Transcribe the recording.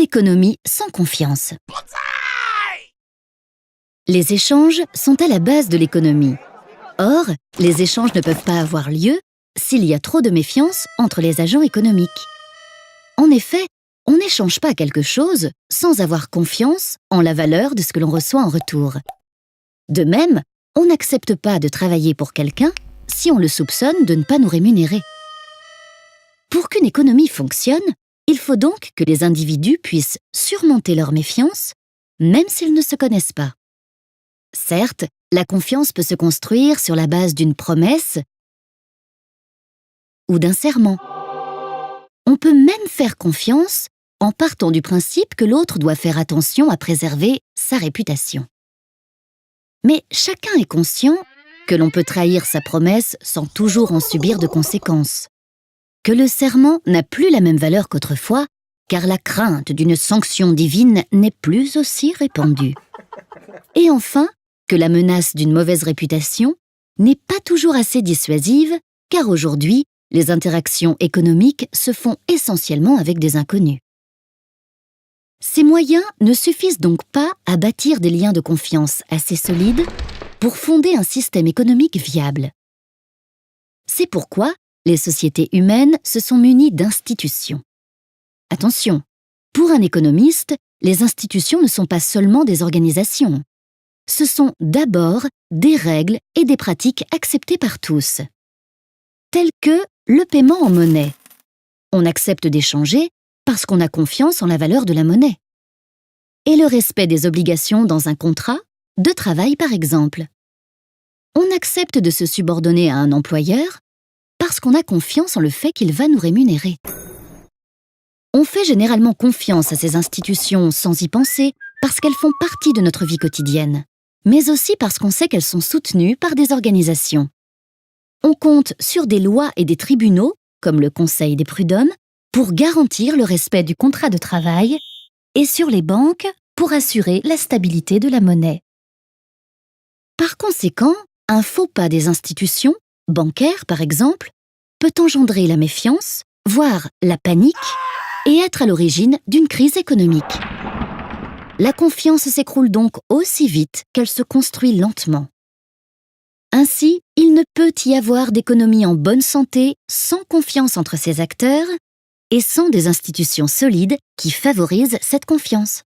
économie sans confiance. Les échanges sont à la base de l'économie. Or, les échanges ne peuvent pas avoir lieu s'il y a trop de méfiance entre les agents économiques. En effet, on n'échange pas quelque chose sans avoir confiance en la valeur de ce que l'on reçoit en retour. De même, on n'accepte pas de travailler pour quelqu'un si on le soupçonne de ne pas nous rémunérer. Pour qu'une économie fonctionne, il faut donc que les individus puissent surmonter leur méfiance, même s'ils ne se connaissent pas. Certes, la confiance peut se construire sur la base d'une promesse ou d'un serment. On peut même faire confiance en partant du principe que l'autre doit faire attention à préserver sa réputation. Mais chacun est conscient que l'on peut trahir sa promesse sans toujours en subir de conséquences, que le serment n'a plus la même valeur qu'autrefois, car la crainte d'une sanction divine n'est plus aussi répandue. Et enfin, que la menace d'une mauvaise réputation n'est pas toujours assez dissuasive, car aujourd'hui, les interactions économiques se font essentiellement avec des inconnus. Ces moyens ne suffisent donc pas à bâtir des liens de confiance assez solides pour fonder un système économique viable. C'est pourquoi les sociétés humaines se sont munies d'institutions. Attention, pour un économiste, les institutions ne sont pas seulement des organisations. Ce sont d'abord des règles et des pratiques acceptées par tous, telles que le paiement en monnaie. On accepte d'échanger parce qu'on a confiance en la valeur de la monnaie. Et le respect des obligations dans un contrat de travail, par exemple. On accepte de se subordonner à un employeur parce qu'on a confiance en le fait qu'il va nous rémunérer. On fait généralement confiance à ces institutions sans y penser parce qu'elles font partie de notre vie quotidienne, mais aussi parce qu'on sait qu'elles sont soutenues par des organisations. On compte sur des lois et des tribunaux, comme le Conseil des prud'hommes, pour garantir le respect du contrat de travail et sur les banques pour assurer la stabilité de la monnaie. Par conséquent, un faux pas des institutions, bancaires par exemple, peut engendrer la méfiance, voire la panique, et être à l'origine d'une crise économique. La confiance s'écroule donc aussi vite qu'elle se construit lentement. Ainsi, il ne peut y avoir d'économie en bonne santé sans confiance entre ses acteurs et sans des institutions solides qui favorisent cette confiance.